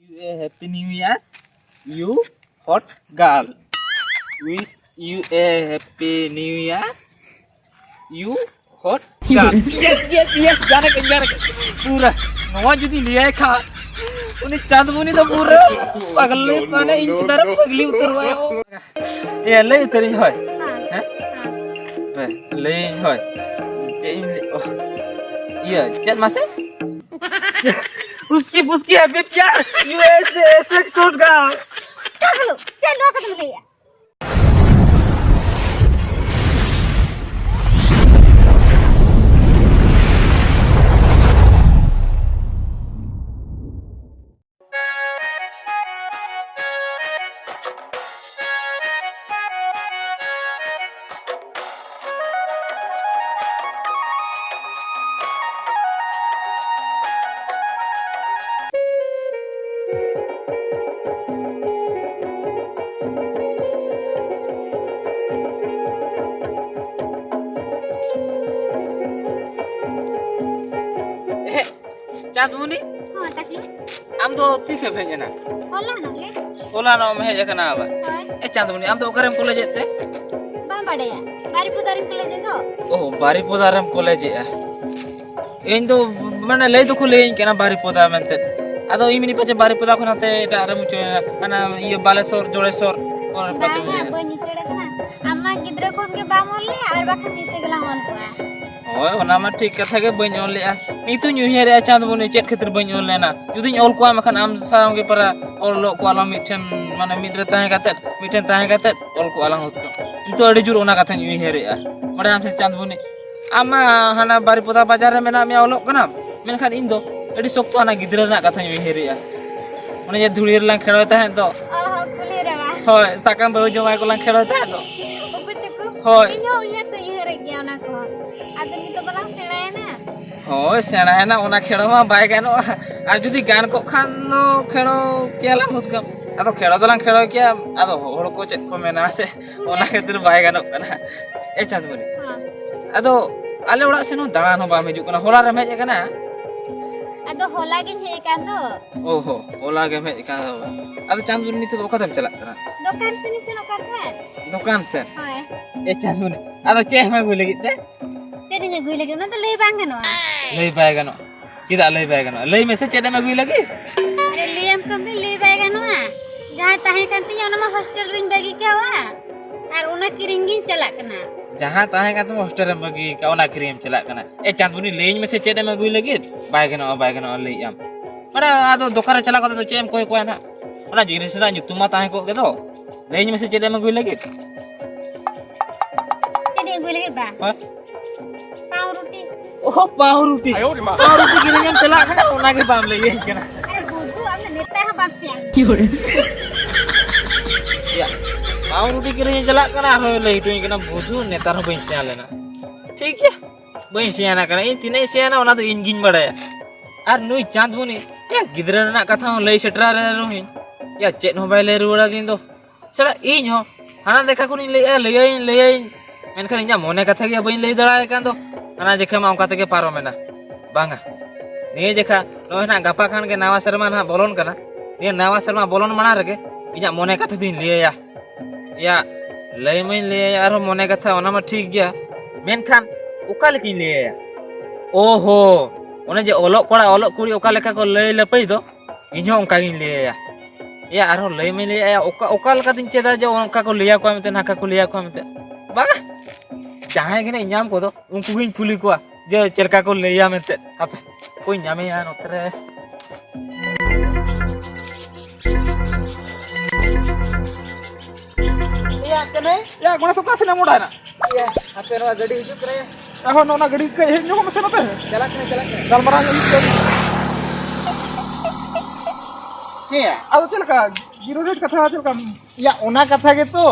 a happy new year, you hot girl. Wish you a happy new year, you hot girl. Yes, जाने के पूरा नवा जुदी लिया है खा उन्हें चांद बुनी तो पूरा पगले पाने इंच तरफ पगली उतरवाया हो ये ले उतरी है हैं बे ले है ये चल मासे उसकी हैप्पी प्यार यूएसए सेक्स शॉट का चल लो कदम ले चाँदमुनी हां तकली आम दो तीसे भेजना होला ना में हेज कना बा ए चाँदमुनी आम दो ओकरेम कॉलेज ते बा बड़या बारीपुदारी कॉलेज दो ओह बारीपुदारम कॉलेज इन दो माने लई दो खुले इन केना बारीपुदा मेनते आदो इमिनी पचे बारीपुदा खनाते एटा आरे मुचो माना ये बालेश्वर जोड़ेश्वर और पचे ना बनी चेड़ा कना अम्मा गिद्रा कोन के बा मोले और बाखन मीते गेला मन को ओए ओना मा ठीक कथा के बइन ओल लेआ नीतु न्यूहियर आ चाँदमुनी चेत खतिर बइन ओल लेना जुदिन ओल को मखन आम साम के परा ओल लो को आलम मिठन माने मिड रे ताहे काते मिठन ताहे काते ओल को आलम होत को तो अडी जुर ओना कथा न्यूहियर आ मडे आम से चाँदमुनी आमा हाना बारीपुदा बाजार रे मेना मे ओलोक कना मेनखान इन दो अडी सोक्तो आना गिद्रा ना कथा न्यूहियर आ माने जे धुळीर लां खेलो ताहे दो ओहो कुले रे बा होय साकाम बहु जमाय को लां खेलो ताहे दो उकु चुकु होय इनो ये तो ये रे गया ना को आदमी तो बला सेड़ाय ना होय सेना है ना ओना खेलो मा बाय गानो आ जुदी गान को खान नो खेलो केला होत कम आदो खेलो दलां खेलो किया आदो होड़ को चेत को मेना से ओना खातिर बाय गानो कना ए चाँदमुनी हां आदो आले ओड़ा सेनो दान हो बा मेजु कना होला रे मेज कना आदो होला गिन हे कान दो ओहो होला के मेज कना आदो चाँदमुनी नित ओका तम चला कना दुकान से निसे नकर है दुकान से हां ए चाँदमुनी आदो चे हम गुइ लगी ते चेड़ी ने गुइ लगे ना तो ले बांगनो लई बाय गानो चिदा लई बाय गानो लई में से चेडे में गुइ लगी अरे लियम कम ले बांगनो जहां ताहे कंती ओना मा हॉस्टल रिन बागी के हुआ और ओना किरिंगी चला कना जहां ताहे का तुम हॉस्टल में बगी का ओना क्रीम चला कना ए चाँदमुनी लेज में से चेडे में गुइ लगी बाय गानो लई आम मरे आदो दोकान चला को तो चेम कोई कोय ना ओना जिनिस ना तुमा ताहे को के दो लेज में से चेडे में गुइ लगी चेड़ी गुइ लगे बा हां पाव रोटी ओह पाव रोटी किरिंग चला कना ओना के बाम लई कना अरे बुदू हमने नेता है बाप से या पाव रोटी किरिंग चला कना रो लई टुई कना बुदू नेतार बइन से लेना ठीक है बइन से ना कना इन तिने से ना ओना तो इन गिन बड़ाया और नुई चाँदमुनी या गिद्रा ना कथा लई सेटरा रे रोहिन या चेत हो बाय ले रुड़ा दिन दो सड़ा इन हो हाना देखा कुनी लई मेनखान इᱧᱟᱜ मने कथा के बइन लई दड़ाय कान दो हाना जेखा मा ओंका तेगे पारो मेना बांगा निये जेखा नोय ना गापा खान के नावा शर्मा ना बोलोन कना निये नावा शर्मा बोलोन माना रगे इᱧाᱜ मने कथा दिन लिया या लई में लिया आरो मने कथा ओना मा ठीक गया मेनखान ओका लेकिन लिया ओहो ओने जे ओलोक कोड़ा ओलोक कुड़ी ओका लेका को लई लपई दो इñो ओंका गिन लिया या आरो लई में लिया ओका लेका दिन चेदा जे ओंका को लिया को मेते नाका को लिया को मेते बागा जहां गने इनाम को दो उनको गिन कुली को जे चलका को लेया मेते हापे कोई नामे या नोतरे या कने या गणेश का सिने मोड़ा ना या हाते रो गाड़ी हिजु करे এখন ওনা গাড়ি কে হেন যখন মে নতে चला के গালমারা हे আদো চলকা জিরো রেট কথা চলকা या ओना कथा के तो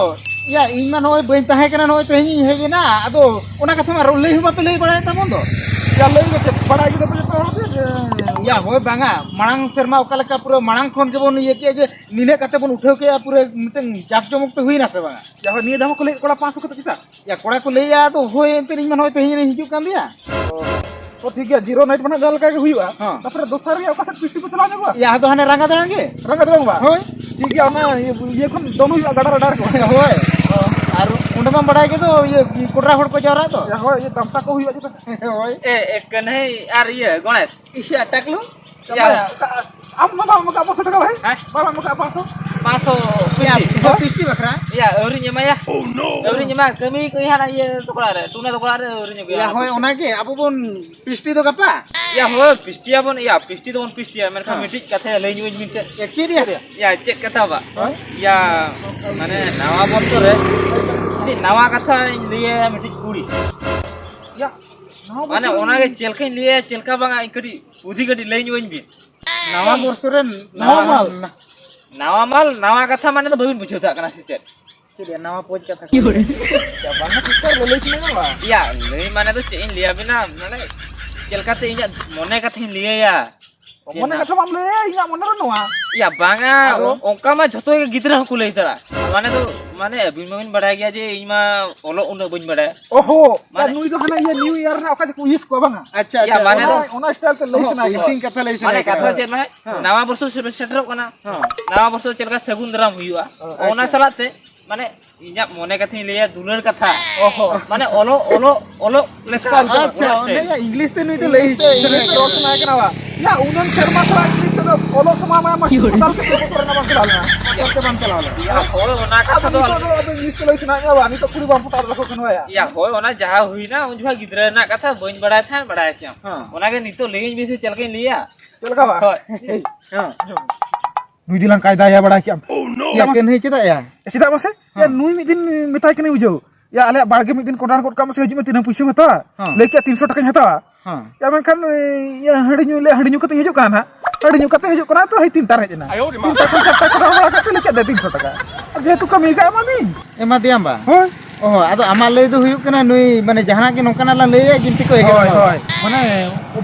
या इन मा नय बई ताहे कना नय तेही हेगे ना आदो ओना कथा मा लई हुबा पे लई बड़ाय तमन दो या लई के बड़ा गिदो पे या होय बांगा मांग शर्मा ओका लेका पूरा मांग खन के बन ये के जे निने कते बन उठाव के पूरा मिटन जाक जमक तो हुई ना से बांगा या निये धाम को ले कोड़ा 500 कत किता या कोड़ा को लई आ तो होय एंते इन मा नय तेही हिजु कान दिया तो ठीक है जीरो नाइट बना जल का के हुआ हाँ। तापर दोसर रे ओका से पिस्टी को चला जाबा या तो हाने रंगा दड़ांगे रंगा दरंग बा होय ठीक है ना ये खन दोनों ही गाड़ा डार को होय और उंडे में बड़ा के तो ये कोटरा हड़ को जारा तो या हो ये तमसा को हुआ जे होय ए एक कन्हे यार ये गणेश या टकलू या अब मका 500 टका भाई हैं बाबा मका 500 500 या पिस्टी पिस्टी बकरा ya eurin nya mah ya eurin nya mah kami ke hana ye tokla re tuna tokla re eurin nya या होय ओना के अब बोन पिस्टी तो गपा ya ho pisti abon ya pisti to bon pisti ya men khan metik katha lei nyu min se या की रे ya cek katha ba ya mane nawa botor re ini nawa katha liye metik kuri या ना mane ona ge chelka liye chelka banga ikadi udhi gadi lei nyu bin नवा बोरसुरन nawa mal nawa katha mane to babin bujhau tak kana si cek की रे नवा pose कथा ya bang पिस्टर ले लेछि ना बा ya lei mane to cek in liya bina mane chelka te inya mone katha in liye ya मने कथा मामले इया मने रे नवा या बांगा ओंका मा जतो के गिदरा हकु लई तरा माने अभिमान बढ़ाय गया जे इमा ओलो उन बन बढ़ाय ओहो ता नुई तो हना ये न्यू ईयर ना ओका जे कुइस को बांगा अच्छा या अच्छा माने ओना स्टाइल ते लेछि ना इसिंग कथा लेसिन माने कथा चेल माने नवा वर्ष से सेटर कना नवा वर्ष चेल का सगुन दराम हुआ ओना सलाते माने इnya मने कथि लिया दुलर कथा ओहो माने ओलो ओलो ओलो लेस्का अच्छा ओने इंग्लिश ते नुई तो ले सने रोस ना के नवा या उनन शर्मा सरा इंग्लिश तो ओलो समा मा मस्ताल के को करना बन चला करते बन चला या हो ओना कथा तो तो इंग्लिश तो लेछि ना बा नी तो पूरी बाप तार रखो कनवा या हो ओना जहा हुई ना उन जुहा गिदरा ना कथा बन बढ़ाय था बढ़ाय क्या ओना के नितो लेइन बेसी चल के लिया चल का बा हां नुई दिलां कायदा या बड़ा क्या या के नहीं चदा या सीधा बसे या नुई मिद दिन मिताय कने बुझो या आले बागे मिद दिन कोडान कोड का मसे हजु में 3 पैसे हता लेके 300 टका हता हां या मन खान या हड़िन्यू कते हजु काना हड़िन्यू कते हजु काना तो हई 3 टार हेजना आयो रे मा 300 टका जे तू कमी का मानी एमा दियाम बा होय ओहो आदो आमा लई दो हुयु कना नुई माने जहाना के नोकना ला लई जिमति को होय होय माने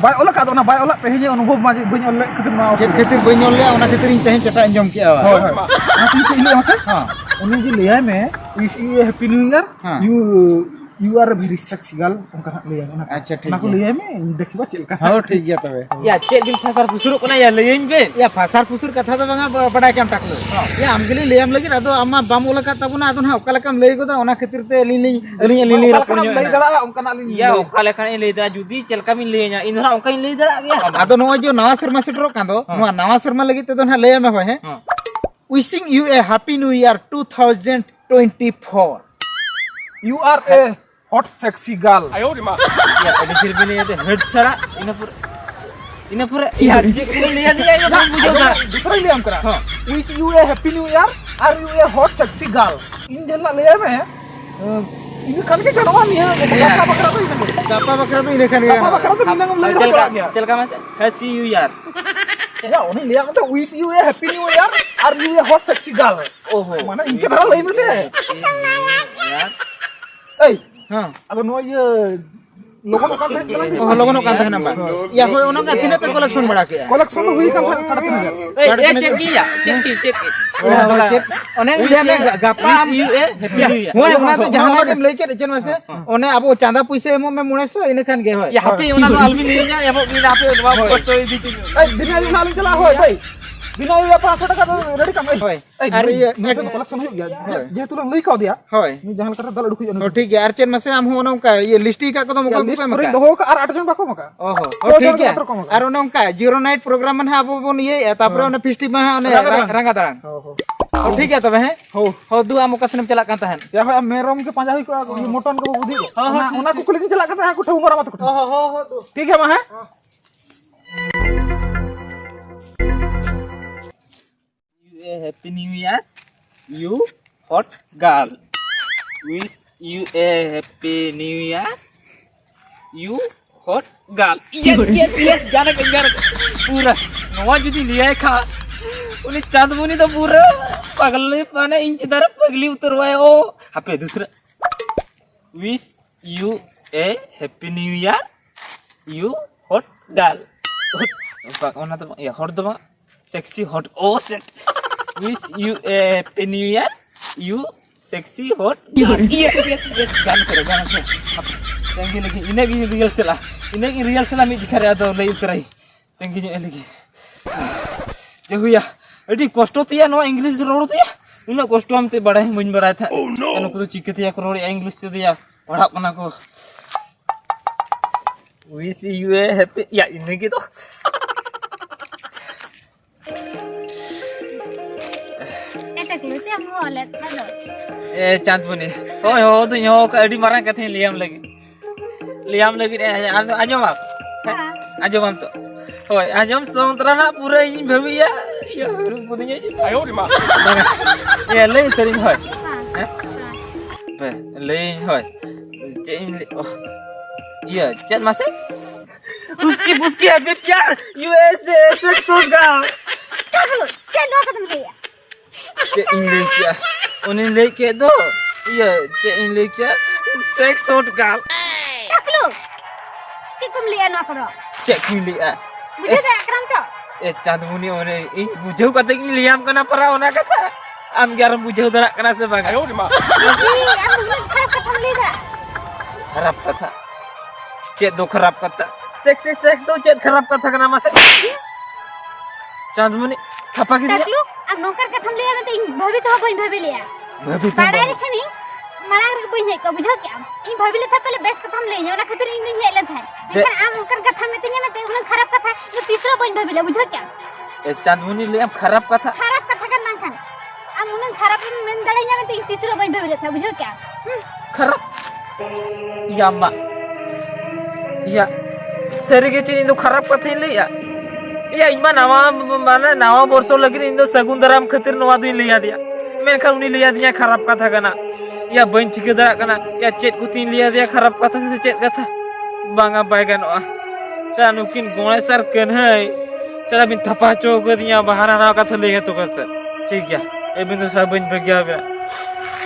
बाय ओला का ना बाय ओला ते हे अनुभव मा बइन ओले कते मा चेत खातिर बइन ले ओना खातिर इन तहे चटा अंजम के आवा होय होय ना ती इले हसे हां उनी जी लेया में wish you happy new year you are very sexy girl उनका लेया ना अच्छा ठीक ना को लेया में देखबा चलका हां ठीक गया तबे या चेक दिन फसर फुसुर कना या लेइन बे या फासार फुसुर कथा तो बंगा बड़ा काम टाकलो या हमगली लेम लगिन अदो अम्मा बाम ओला का तबना अदो ना ओकला काम लई गोदा ओना खातिर ते लिली रखन लई दला उनका ना लिन या ओका लेखन ले दा जुदी चलका मिन लेया इन ना ओका ले दा गया अदो नो जो नवा शर्मा सेटरो कांदो नो नवा शर्मा लगी ते ना लेया में होय है wishing you a happy new year 2024 you are a hot sexy girl या एडी फिर भी ले हेड सरा इन पूरा या जे को ले दिया ये हम बुझोगा दूसरा ले हम करा wish you a happy new year are you a hot sexy girl इन जला ले में इन कान के गड़वा नहीं है बकरा तो इन दापा बकरा तो इने खाने बकरा तो बिना ले रहा गया चलका में हैसी यू यार या उन्हें ले आते wish you a happy new year are you a hot sexy girl ओहो माने इनके तरह ले में से यार ए हां अगर नो ये लोगों का ओ लोगन का था नंबर या होय ओना का तिने पे कलेक्शन बड़ा के कलेक्शन हुई का 3.5 ए चेक किया चेक ओने ले में गापा you a happy new year होय ओना तो जहाना के लेके जन में से ओने अब चांदा पैसे एमो में मुने से इने खान गे होय या हैप्पी ओना तो अलबी ले जा एमो बिना पे दबाव पटो दी थी ए दिना ये नाली चला होय भाई बिना ये 500 टका तो रेडी कम होय ए अरे ये कलेक्शन हो गया जे तू लई का दिया होय नी जहां कटा दल डुक ओ ठीक है अर्चन में से हम होना का ये लिस्टी का कदम को लिस्ट करी दहो का और 8 जन बाको मका ओहो ओ ठीक है और ओना का जीरो नाइट प्रोग्राम में अब बोन ये तापर ओने फिस्टी में ओने रंगा दरंग हो ठीक है तबे है हो दु आम कसन चला का तहन या हो मेरम के पंजा को ये मोटन को बुद्धि ओना को कुली चला का कुठे उमरा मत कुठे हो ठीक है वहां happy new year you hot girl wish you a happy new year you hot girl yes गाना पूरा नवा जुदी लिया खा उन्हें चांदमुनी तो पूरा पगले पाने इंच दर पगली उतरवाए ओ हापे दूसरा wish you a happy new year you hot girl ओना तो या हॉट दो सेक्सी हॉट ओ सेट wish you a happy new year you sexy hot yes गान करो tengki lagi ini gini real sela mi jikare ado lay uterai tengki nyo lagi jauh ya adi kosto tiya no English roro tiya una kosto amte badai muin badai tha kanu kudu chike tiya ko rori English te tiya padhak kana ko wish you a happy ya ini gitu Eta kluce mo olet hado. चांद बने हो तो यो अड़ी मारा कथे Liam लगी आजम आप आजम हम तो होय आजम समुद्र ना पूरा इन भविया या पुदिnya ayo di ma ya ले तरी होय ले होय oh iya chat masih उसकी अभी प्यार यूएसए सेक्स होगा चलो खत्म किया cek Indonesia unin leke do iya cek Indonesia sex hot gal taklu ki kum liya no karo cek kilia bujhe da kram to chandmuni one in bujau kata ini liam kana para ona kata am garam bujau dara kana se bang ayo di ma ji am kharap katham lida kharap kata cek do kharap kata sex do cek kharap kata kana mase chandmuni apa gitu taklu am nongkar katham liya me इन भाभी तो बइन भाभी लिया भाभी तो बड़ा लिखनी मनार के बइन है को बुझो क्या इन भाभी ले था पहले बेस कथम ले ना खातिर इन नहीं हेले था लेकिन आम नongkar कथा में तिया में उन खराब कथा जो तीसरा बइन भाभी ले बुझो क्या chandmuni le am kharap kata kan nangkan am उन खराब में दड़ैया में इन तीसरा बइन भाभी ले था बुझो क्या kharap iya mak iya serige cini do kharap kata le ya iya ima nawa borso lagi indo sagundaram khatir noa duin liya dia menkan uni liya dia kharap katha kana ya bain thike dara kana ya chet kutin liya dia kharap katha se chet katha banga baigan oa sa nukin gone sar ken hai sara bin thapa cho gadiya bahana na katha liya to katha ठीक है ए बिंदु सा बन पे गया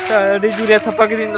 sa di jure thapa ke din